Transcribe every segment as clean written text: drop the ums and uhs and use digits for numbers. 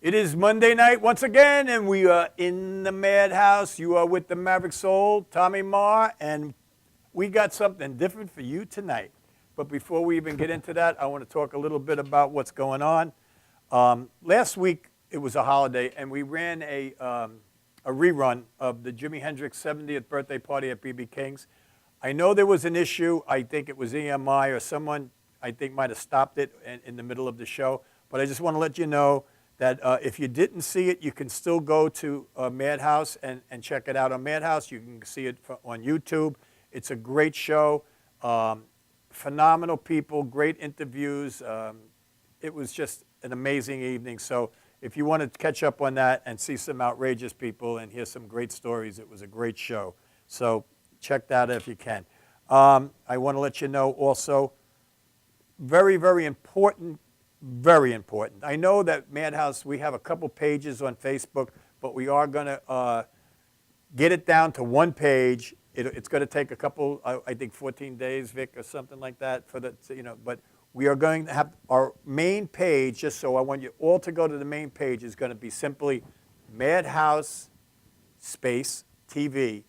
It is Monday night once again, and we are in the Madhouse. You are with the Maverick Soul, Tommy Maher, and we got something different for you tonight. But before we even get into that, I want to talk a little bit about what's going on. Last week, it was a holiday, and we ran a rerun of the Jimi Hendrix 70th birthday party at B.B. King's. I know there was an issue. I think it was EMI or someone, I think, might have stopped it in the middle of the show. But I just want to let you know that if you didn't see it, you can still go to Madhouse and check it out on Madhouse. You can see it on YouTube. It's a great show. Phenomenal people, great interviews. It was just an amazing evening. So if you want to catch up on that and see some outrageous people and hear some great stories, it was a great show. So check that out if you can. I want to let you know also, very, very important. Very important. I know that Madhouse, we have a couple pages on Facebook, but we are going to get it down to one page. It's going to take a couple, I think 14 days, Vic, or something like that for the, but we are going to have our main page, just so I want you all to go to the main page, is going to be simply Madhouse space TV.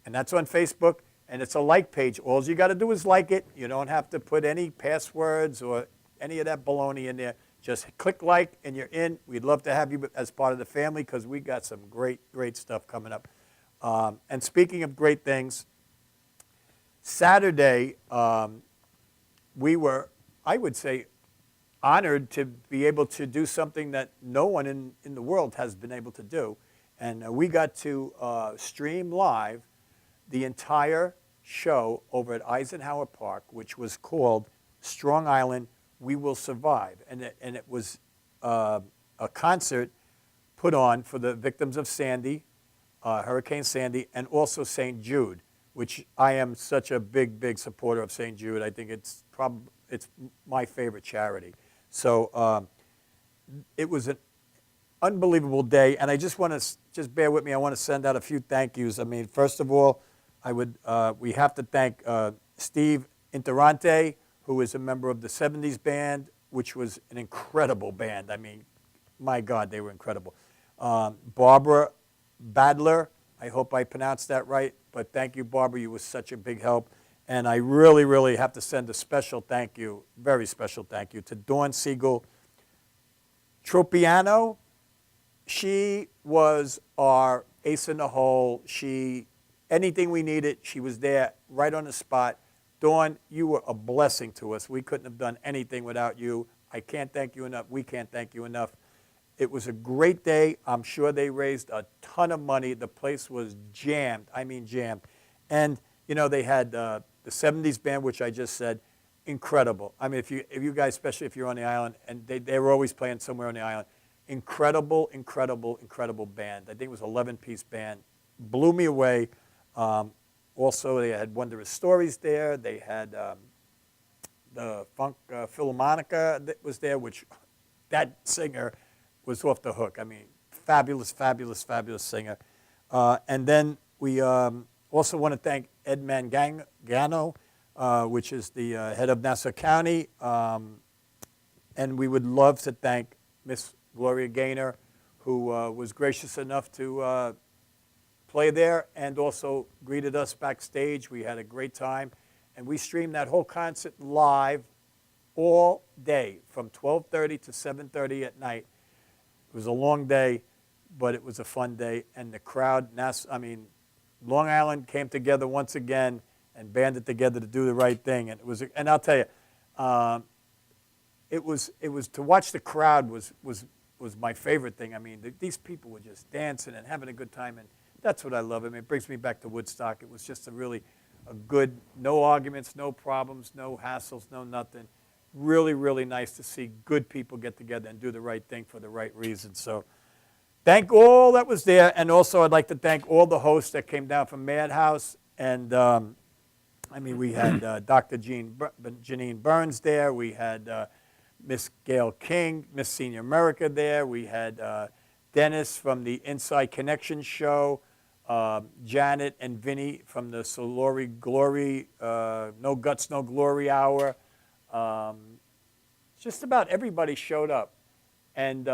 And that's on Facebook, and it's a like page. All you got to do is like it. You don't have to put any passwords or any of that baloney in there. Just click like and you're in. We'd love to have you as part of the family because we got some great, great stuff coming up. And speaking of great things, Saturday we were, I would say, honored to be able to do something that no one in the world has been able to do. And we got to stream live the entire show over at Eisenhower Park, which was called Strong Island, We Will Survive. And it was a concert put on for the victims of Sandy, Hurricane Sandy, and also St. Jude, which I am such a big, big supporter of St. Jude. I think it's my favorite charity. So it was an unbelievable day, and I just want to, just bear with me, I want to send out a few thank yous. I mean, first of all, we have to thank Steve Interante, who is a member of the 70s band, which was an incredible band. I mean, my God, they were incredible. Barbara Badler, I hope I pronounced that right, but thank you, Barbara. You were such a big help. And I really, really have to send a special thank you, very special thank you, to Dawn Siegel Tropiano. She was our ace in the hole. Anything we needed, she was there right on the spot. Dawn, you were a blessing to us. We couldn't have done anything without you. I can't thank you enough. We can't thank you enough. It was a great day. I'm sure they raised a ton of money. The place was jammed. I mean jammed. And, they had the 70s band, which I just said, incredible. I mean, if you guys, especially if you're on the island, and they were always playing somewhere on the island, incredible, incredible, incredible band. I think it was an 11-piece band. Blew me away. Also, they had Wondrous Stories there. They had the Funk Philharmonica that was there, which that singer was off the hook. I mean, fabulous, fabulous, fabulous singer. And then we also want to thank Ed Mangano, which is the head of Nassau County. And we would love to thank Miss Gloria Gaynor, who was gracious enough to play there and also greeted us backstage. We had a great time. And we streamed that whole concert live all day from 12:30 to 7:30 at night. It was a long day, but it was a fun day. And the crowd, Long Island came together once again and banded together to do the right thing. And I'll tell you, it was to watch the crowd was my favorite thing. I mean, these people were just dancing and having a good time, and that's what I love. I mean, it brings me back to Woodstock. It was just a good, no arguments, no problems, no hassles, no nothing. Really, really nice to see good people get together and do the right thing for the right reason. So thank all that was there. And also I'd like to thank all the hosts that came down from Madhouse. And we had Dr. Janine Burns there. We had Miss Gail King, Miss Senior America there. We had Dennis from the Inside Connection show. Janet and Vinny from the Solori Glory, No Guts, No Glory Hour. Just about everybody showed up. And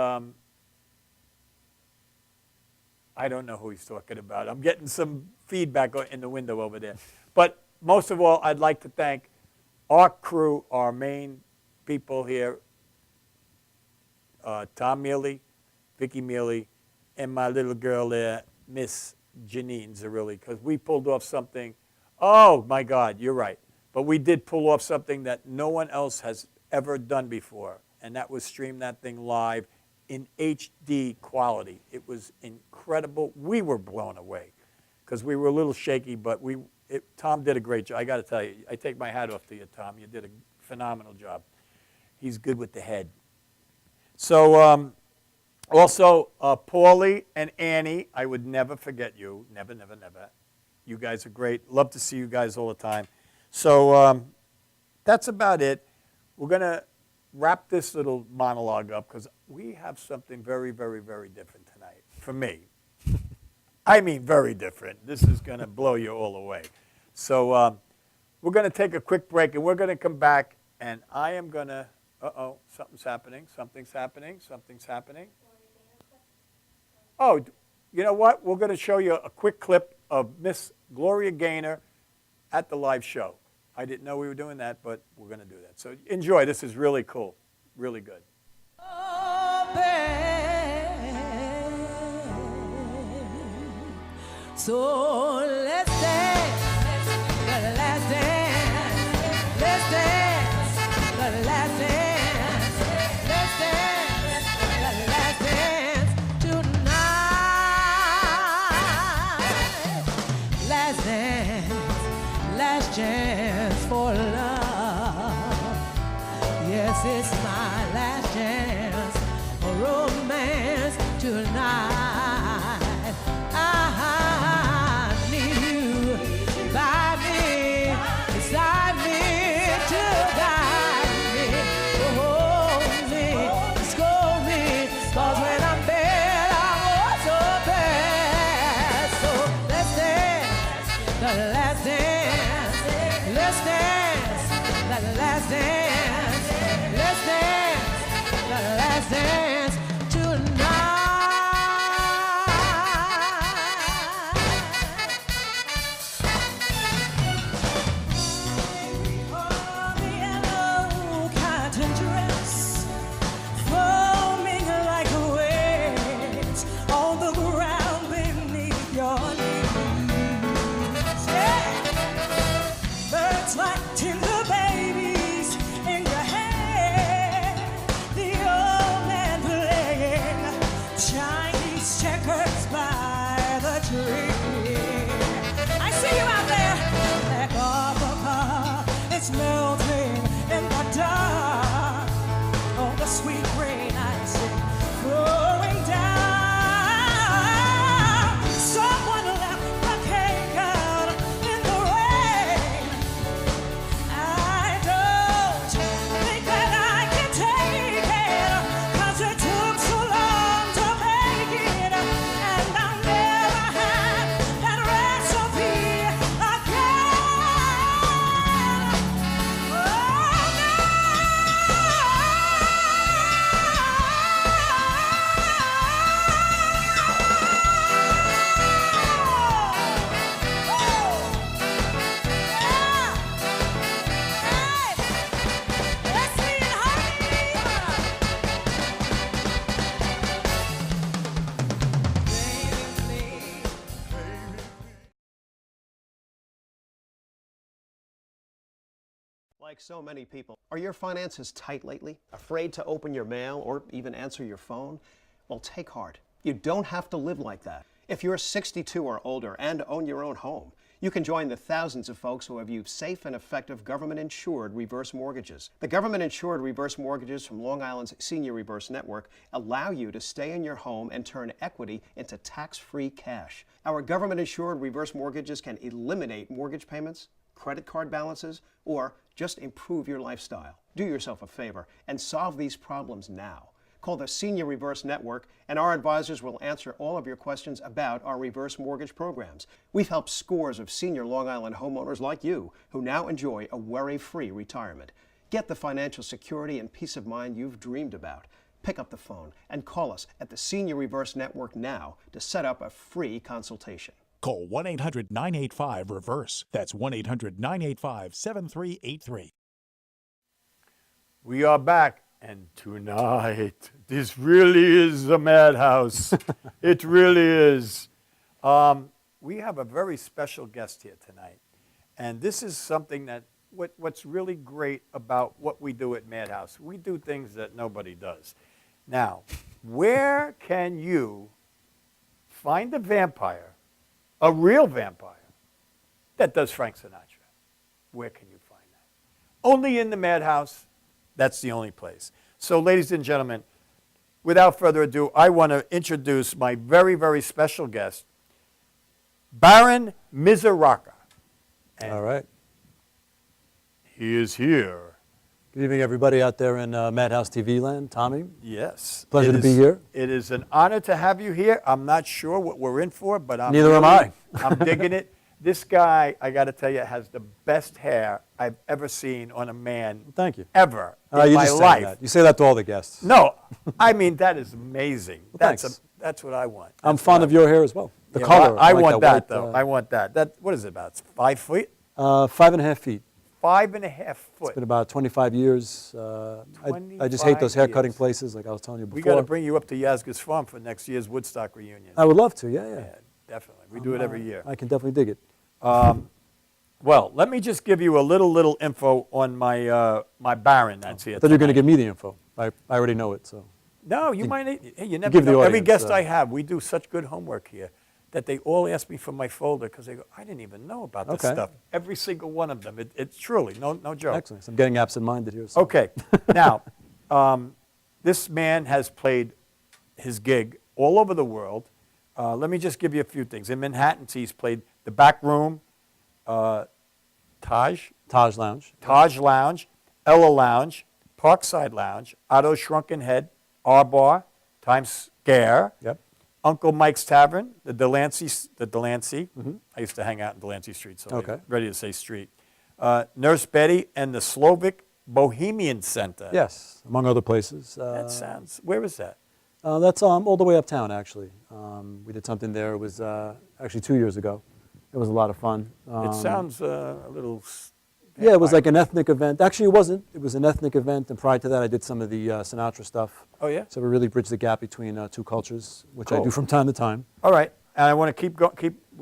I don't know who he's talking about. I'm getting some feedback in the window over there. But most of all, I'd like to thank our crew, our main people here, Tom Mealy, Vicki Mealy, and my little girl there, Miss Janine Zerilli, because we pulled off something. Oh, my God, you're right. But we did pull off something that no one else has ever done before, and that was stream that thing live in HD quality. It was incredible. We were blown away because we were a little shaky, but Tom did a great job. I got to tell you, I take my hat off to you, Tom. You did a phenomenal job. He's good with the head. So also, Paulie and Annie, I would never forget you. Never, never, never. You guys are great. Love to see you guys all the time. So that's about it. We're going to wrap this little monologue up because we have something very, very, very different tonight for me. I mean very different. This is going to blow you all away. So we're going to take a quick break, and we're going to come back, and I am going to, uh-oh, something's happening, something's happening, something's happening. Oh, you know what? We're going to show you a quick clip of Miss Gloria Gaynor at the live show. I didn't know we were doing that, but we're going to do that. So enjoy. This is really cool, really good. So let's dance, the last dance. Let's dance, the last dance. Let's dance, the last dance tonight. Last dance, last chance for love. Yes, it's my last chance for romance tonight. Like so many people, are your finances tight lately? Afraid to open your mail or even answer your phone? Well, take heart. You don't have to live like that. If you're 62 or older and own your own home, you can join the thousands of folks who have used safe and effective government-insured reverse mortgages. The government-insured reverse mortgages from Long Island's Senior Reverse Network allow you to stay in your home and turn equity into tax-free cash. Our government-insured reverse mortgages can eliminate mortgage payments, credit card balances, or just improve your lifestyle. Do yourself a favor and solve these problems now. Call the Senior Reverse Network, and our advisors will answer all of your questions about our reverse mortgage programs. We've helped scores of senior Long Island homeowners like you who now enjoy a worry-free retirement. Get the financial security and peace of mind you've dreamed about. Pick up the phone and call us at the Senior Reverse Network now to set up a free consultation. Call 1-800-985-REVERSE. That's 1-800-985-7383. We are back, and tonight, this really is a madhouse. It really is. We have a very special guest here tonight, and this is something that what's really great about what we do at Madhouse. We do things that nobody does. Now, where can you find a vampire, a real vampire, that does Frank Sinatra? Where can you find that? Only in the Madhouse. That's the only place. So, ladies and gentlemen, without further ado, I want to introduce my very, very special guest, Baron Mizracha. All right. He is here. Good evening, everybody out there in Madhouse TV land. Tommy, Yes. pleasure to be here. It is an honor to have you here. I'm not sure what we're in for, but Neither am I. I'm digging it. This guy, I got to tell you, has the best hair I've ever seen on a man. Thank you. Ever in You my just say life. that. You say that to all the guests. No, I mean that is amazing. Thanks. That's what I want. I'm That's fond what of your hair as well. The Yeah, color. well, I like want that white, though. I want that. That what is it about? It's 5 feet. 5.5 feet. 5.5 foot. It's been about 25 years. I just hate those 25 hair cutting years. places, like I was telling you We before. got to bring you up to Yazga's Farm for next year's Woodstock reunion. I would love to. Yeah. Yeah, definitely. We do it every year. I can definitely dig it. Well, let me just give you a little info on my my Baron that's here. I thought you were going to tonight. give me the info. I already know it. So No, you might. Hey, you never give the know. Every audience, guest I have, we do such good homework here that they all ask me for my folder because they go, I didn't even know about this Okay. stuff. Every single one of them. It's truly no joke. excellent. So I'm getting absent-minded here. So. Okay, now this man has played his gig all over the world. Let me just give you a few things. In Manhattan, he's played the Back Room, Taj Lounge, Ella Lounge, Parkside Lounge, Otto's Shrunken Head, R Bar, Times Square, Yep. Uncle Mike's Tavern, the Delancey. I used to hang out in Delancey Street, so Okay. I'm ready to say street. Nurse Betty and the Slovak Bohemian Center. Yes, among other places. That sounds, where is that? That's all the way uptown, actually. We did something there. It was actually 2 years ago. It was a lot of fun. It sounds a little. Yeah, it was like an ethnic event. Actually, it wasn't. It was an ethnic event, and prior to that, I did some of the Sinatra stuff. Oh, yeah? So we really bridged the gap between two cultures, which I Cool. do from time to time. All right, and I want to keep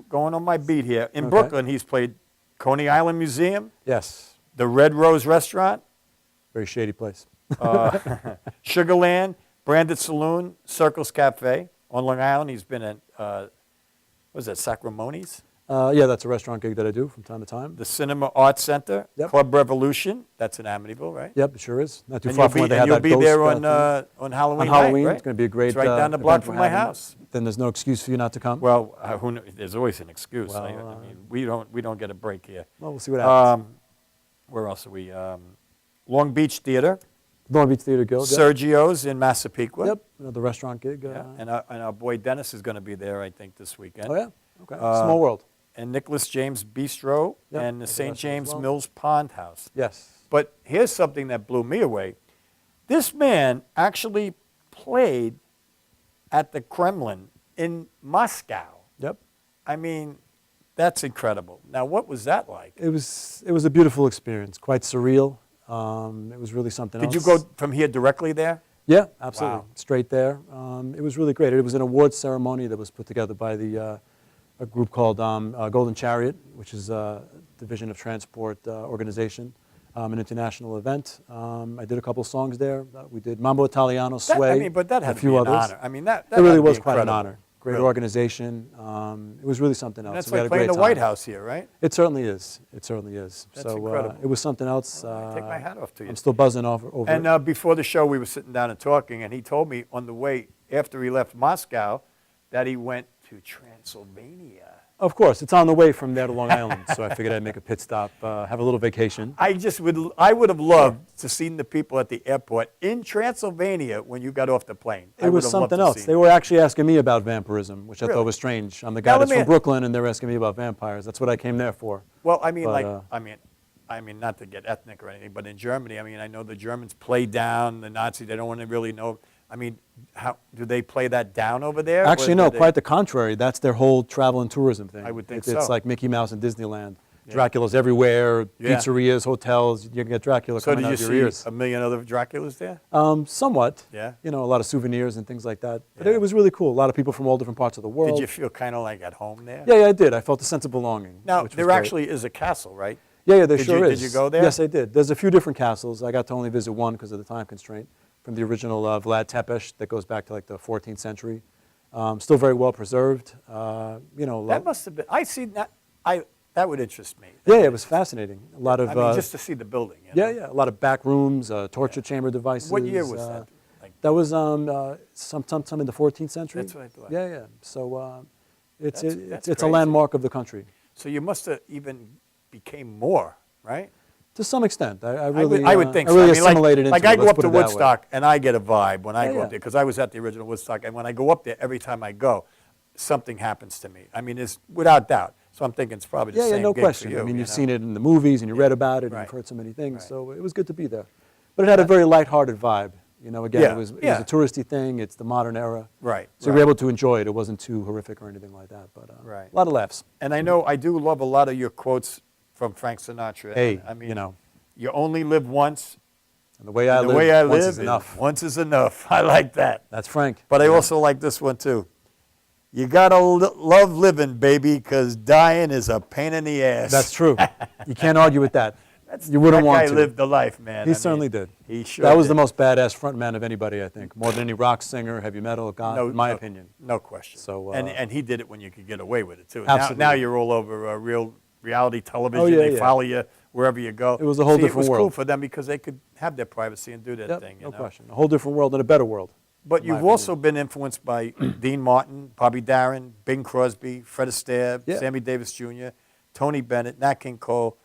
going on my beat here. In Okay. Brooklyn, he's played Coney Island Museum, Yes, the Red Rose Restaurant, very shady place. Sugarland, Branded Saloon, Circles Cafe on Long Island. He's been at, what was that, Sacramonis? Yeah, that's a restaurant gig that I do from time to time. The Cinema Arts Center, Yep. Club Revolution. That's in Amityville, right? Yep, it sure is. Not too And far you'll from be, where they and have you'll that be ghost there thing. on Halloween. On Halloween, night, right? it's going to be a great. It's right down the block event from we're my having. house. Then there's no excuse for you not to come. Well, there's always an excuse. Well, I mean, we don't get a break here. Well, we'll see what happens. Where else are we? Long Beach Theater, Long Beach Theater Guild. Yep. Sergio's in Massapequa. Yep, another restaurant gig. Yeah, and our boy Dennis is going to be there, I think, this weekend. Oh yeah, okay. Small world. And Nicholas James Bistro Yep, and the that's a St. restaurant as James well. Mills Pond House. Yes. But here's something that blew me away. This man actually played at the Kremlin in Moscow. Yep. I mean, that's incredible. Now, what was that like? It was a beautiful experience, quite surreal. It was really something Did else. you go from here directly there? Yeah, absolutely. Wow. Straight there. It was really great. It was an awards ceremony that was put together by a group called Golden Chariot, which is a division of transport organization, an international event. I did a couple songs there. We did Mambo Italiano, Sway, but that had a to few be an others. honor. I mean, that It really had to be was quite an incredible. honor. Great Really. organization. It was really something else. And that's We had like a playing great the White time. House here, right? It certainly is. It certainly is. That's so incredible. it was something else. I take my hat off to you. I'm still buzzing over it. And before the show, we were sitting down and talking, and he told me on the way after he left Moscow that he went to Transylvania. Of course, it's on the way from there to Long Island, so I figured I'd make a pit stop, have a little vacation. I would have loved to seen the people at the airport in Transylvania when you got off the plane. I It would was have loved something to else. seen They it. were actually asking me about vampirism, which I Really? thought was strange. I'm the Now, guy let that's me- from Brooklyn, and they're asking me about vampires. That's what I came there for. Well, I mean, But, I mean, not to get ethnic or anything, but in Germany, I mean, I know the Germans play down the Nazis. They don't want to really know. I mean, how do they play that down over there? Actually, Or no, do they- quite the contrary. That's their whole travel and tourism thing. I would think It's so. like Mickey Mouse and Disneyland. Yeah. Dracula's everywhere, Yeah. pizzerias, hotels. You can get Dracula So coming did out you of your see ears. a million other Draculas there? Somewhat. Yeah. You know, a lot of souvenirs and things like that. But Yeah. it was really cool. A lot of people from all different parts of the world. Did you feel kind of like at home there? Yeah, I did. I felt a sense of belonging. Now, which was there great. actually is a castle, right? Yeah, there Did sure you- is. did you go there? Yes, I did. There's a few different castles. I got to only visit one because of the time constraint from the original Vlad Tepes that goes back to like the 14th century. Still very well preserved. You know, That must have been. I see that. That would interest me. yeah, it was fascinating. A lot of I mean, just to see the building. You know? yeah, a lot of back rooms, torture chamber devices. What year was that? Like, That was sometime in the 14th century. That's what I thought. Yeah. So it's That's a crazy. landmark of the country so you must have even became more, right? to some extent. I I really would think I so. really I mean, like, assimilated into like it. I go Let's up put to it that way. Woodstock and I get a vibe when I Yeah, go yeah. up there because I was at the original Woodstock, and when I go up there, every time I go, something happens to me. I mean, it's without doubt. So I'm thinking it's probably the Yeah, same no gig question. for you. I mean, you you've know? seen it in the movies and you read about it and Right. you've heard so many things. Right. So it was good to be there. But it had a very lighthearted vibe. You know, again, Yeah, it was a yeah. touristy thing. It's the modern era. Right. So you were able to enjoy it. It wasn't too horrific or anything like that. But Right. a lot of laughs. And I know I do love a lot of your quotes from Frank Sinatra. Hey, And, I mean, you know, you only live once. and the way I and live, the way I once live is enough. Once is enough. I like that. That's Frank. But I Yeah. also like this one too. You gotta love living, baby, because dying is a pain in the ass. That's true. You can't argue with that. You wouldn't that want guy to. lived the life, man. He I certainly mean, did. He sure That was did. the most badass frontman of anybody, I think, more than any rock singer, heavy metal guy, in my opinion. No question. So, and he did it when you could get away with it too. Absolutely. Now you're all over real reality television. Oh, yeah, they yeah. follow you wherever you go. It was a whole See, different It was cool world. for them because they could have their privacy and do their Yep, thing. You no know? question. A whole different world and a better world. But in my you've also been influenced by Dean Martin, Bobby Darin, Bing Crosby, Fred Astaire, Yeah. Sammy Davis Jr., Tony Bennett, Nat King Cole,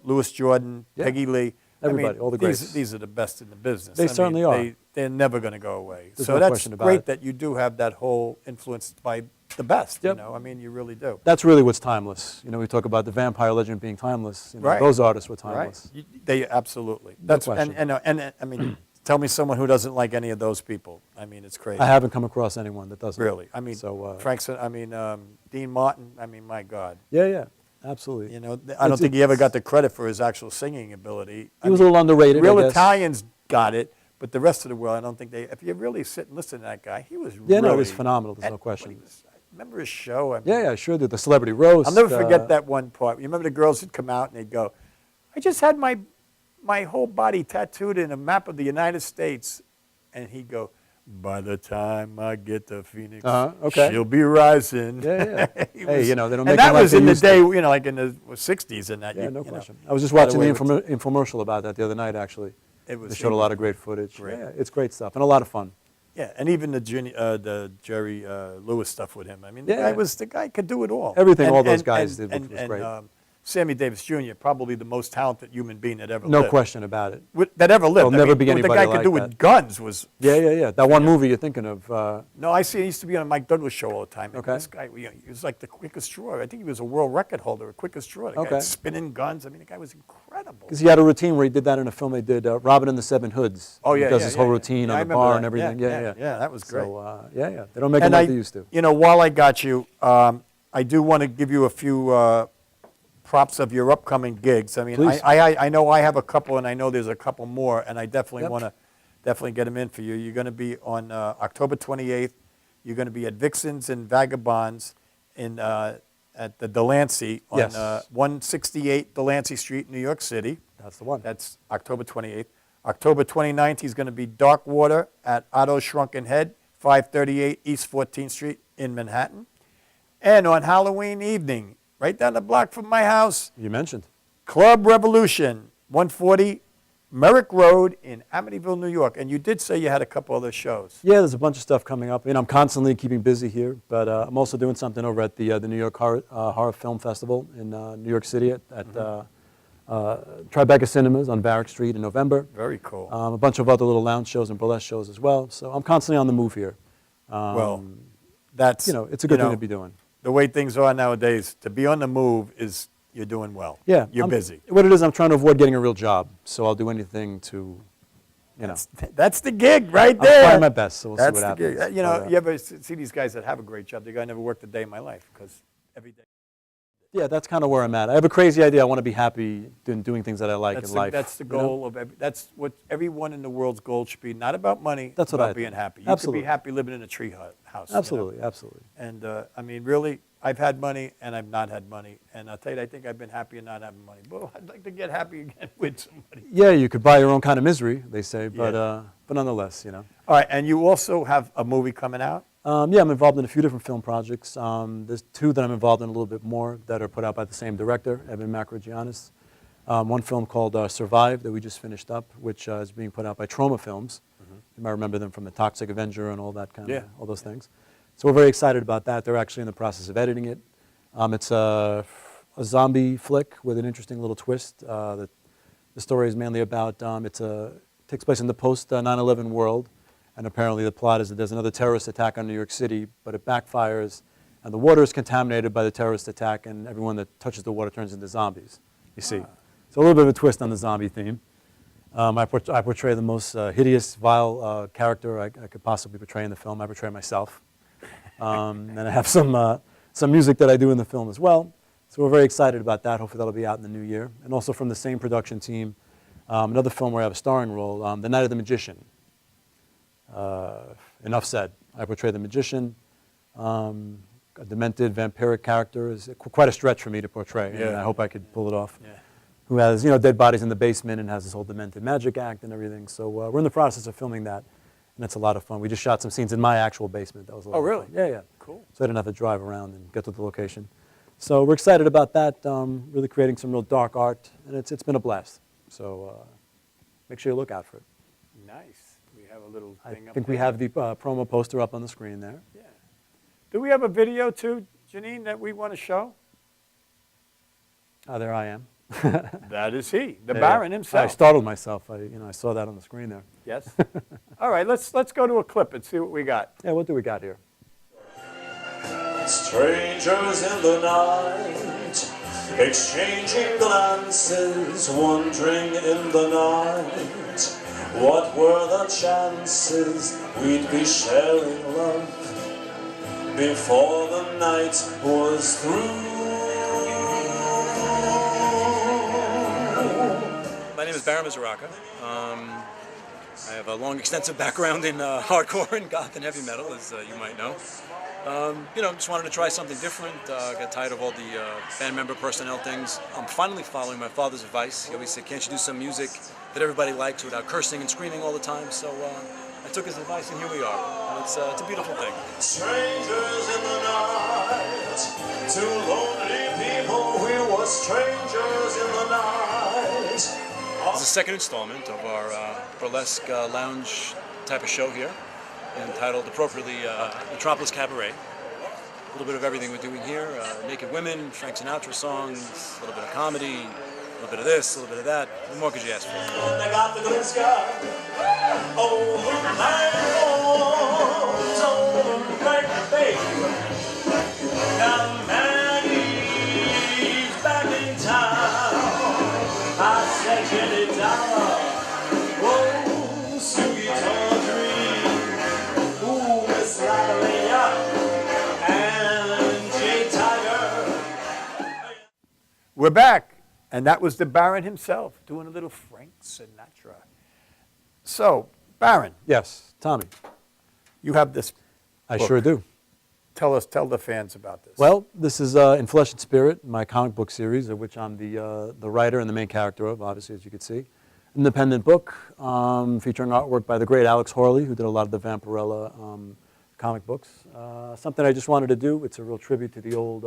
Louis Jordan, Yeah. Peggy Lee. Everybody, all the greats. These are the best in the business. They certainly are. They're never going to go away. There's so no that's question about great it. that you do have that whole influenced by the best. Yep. You know, I mean, you really do. That's really what's timeless. You know, we talk about the vampire legend being timeless. You know, Right. Those artists were timeless. Right. They absolutely. That's question. and I mean, tell me someone who doesn't like any of those people. I mean, it's crazy. I haven't come across anyone that doesn't. Really. I mean, So, Dean Martin. I mean, my God. Yeah, absolutely. You know, I don't think he ever got the credit for his actual singing ability. He was a little underrated, Real I guess. Italians got it, but the rest of the world, I don't think they. If you really sit and listen to that guy, he was Yeah, really. no, he was phenomenal, there's no and question. what he was- remember his show? I mean, Yeah, I sure did. The celebrity roast. I'll never forget that one part. You remember the girls would come out and they'd go, "I just had my whole body tattooed in a map of the United States," and he'd go, "By the time I get to Phoenix, Okay. she'll be rising." Yeah. He Hey, was- you know, they don't and make them that like was they in the used to. day, you know, like in the '60s and that. Yeah, you no know, question. I was just got watching away the with- infomercial about that the other night, actually. It was- They showed a it lot was of great footage. great. Yeah, it's great stuff and a lot of fun. Yeah, and even the Jerry Lewis stuff with him. I mean, Yeah. the guy could do it all. Everything all those guys did was great. Sammy Davis Jr., probably the most talented human being that ever No lived. question about it. That ever lived. There'll never be what anybody the guy like could do that. with guns was. Yeah. That one movie you're thinking of. No, I see. He used to be on a Mike Douglas show all the time. And Okay. This guy, you know, he was like the quickest draw. I think he was a world record holder, a quickest draw. The guy Okay. had spinning guns. I mean, the guy was incredible. Because he had a routine where he did that in a film they did, Robin and the Seven Hoods. Oh, yeah, He does yeah, his whole yeah, routine yeah. I on the remember bar that. and everything. Yeah, Yeah. that was great. So, yeah. They don't make them And like they used to. You know, while I got you, I do want to give you a few props of your upcoming gigs. I mean, Please. I know I have a couple, and I know there's a couple more, and I definitely Yep. want to definitely get them in for you. You're going to be on October 28th. You're going to be at Vixens and Vagabonds at the Delancey on Yes. 168 Delancey Street, New York City. That's the one. That's October 28th. October 29th, he's going to be Dark Water at Otto's Shrunken Head, 538 East 14th Street in Manhattan. And on Halloween evening, right down the block from my house, You mentioned. Club Revolution, 140 Merrick Road in Amityville, New York. And you did say you had a couple other shows. Yeah, there's a bunch of stuff coming up. I'm constantly keeping busy here, but I'm also doing something over at the New York Horror Film Festival in New York City at Tribeca Cinemas on Varick Street in November. Very cool. A bunch of other little lounge shows and burlesque shows as well. So I'm constantly on the move here. Well, that's, it's a good thing to be doing. The way things are nowadays, to be on the move is you're doing well. Yeah. You're busy. What it is, I'm trying to avoid getting a real job, so I'll do anything to you know. That's the gig right I'm there. trying my best, so we'll see That's what the happens. gig. You know, But, you ever see these guys that have a great job? I never worked a day in my life because every day. yeah, that's kind of where I'm at. I have a crazy idea. I want to be happy doing things that I like in life. That's the you know? goal of that's what everyone in the world's goal should be. Not about money. That's what about I being think. happy. You Absolutely. could be happy living in a tree house. you know? Absolutely, absolutely. And I mean, really, I've had money and I've not had money. And I'll tell you, I think I've been happy and not having money. But I'd like to get happy again with somebody. Yeah, you could buy your own kind of misery, they say, Yeah. but nonetheless, you know. All right, and you also have a movie coming out. Yeah, I'm involved in a few different film projects. There's two that I'm involved in a little bit more that are put out by the same director, Evan Makrogiannis. One film called Survive that we just finished up, which is being put out by Trauma Films. You might remember them from The Toxic Avenger and all that kind of, all those things. So we're very excited about that. They're actually in the process of editing it. It's a zombie flick with an interesting little twist. The story is mainly about, takes place in the post 9/11 world. And apparently the plot is that there's another terrorist attack on New York City, but it backfires, and the water is contaminated by the terrorist attack, and everyone that touches the water turns into zombies, you see. So a little bit of a twist on the zombie theme. I portray the most hideous, vile character I could possibly portray in the film. I portray myself. And I have some music that I do in the film as well. So we're very excited about that. Hopefully that'll be out in the new year. And also from the same production team, another film where I have a starring role, The Night of the Magician. Enough said. I portray the magician. A demented, vampiric character is quite a stretch for me to portray, and I hope I could pull it off. Yeah. Who has, dead bodies in the basement and has this whole demented magic act and everything. So we're in the process of filming that, and it's a lot of fun. We just shot some scenes in my actual basement. That was a lot Oh, of really? fun. Yeah, yeah. Cool. So I didn't have to drive around and get to the location. So we're excited about that. Really creating some real dark art, and it's been a blast. So make sure you look out for it. Nice. We have a little I thing up think we there. have the promo poster up on the screen there. Yeah. Do we have a video too, Janine, that we want to show? Oh, there I am. That is he, the Yeah, Baron I himself. startled myself. I saw that on the screen there. Yes. All right, let's go to a clip and see what we got. Yeah, what do we got here? Strangers in the night, exchanging glances, wandering in the night. What were the chances we'd be sharing love before the night was through? My name is Baron Mizuraka. I have a long, extensive background in hardcore and goth and heavy metal, as you might know. Just wanted to try something different. Got tired of all the band member personnel things. I'm finally following my father's advice. He always said, "Can't you do some music that everybody likes without cursing and screaming all the time?" So I took his advice, and here we are. And it's a beautiful thing. Strangers in the night, two lonely people, we were strangers in the night. This is the second installment of our burlesque lounge type of show here, entitled appropriately Metropolis Cabaret. A little bit of everything we're doing here, naked women, Frank Sinatra songs, a little bit of comedy, a little bit of this, a little bit of that. What more could you ask for? And they got the good sky. Oh, the landlord's on the break, babe. Now Maggie's back in town. I said, get it down. Oh, sweet Audrey. Ooh, Miss Lavalier. And Jay Tiger. We're back, and that was the Baron himself doing a little Frank Sinatra. So, Baron, Yes, Tommy. you have this. I book. sure do. Tell the fans about this. Well, this is In Flesh and Spirit, my comic book series, of which I'm the writer and the main character of, obviously, as you can see. Independent book featuring artwork by the great Alex Horley, who did a lot of the Vampirella comic books. Something I just wanted to do. It's a real tribute to the old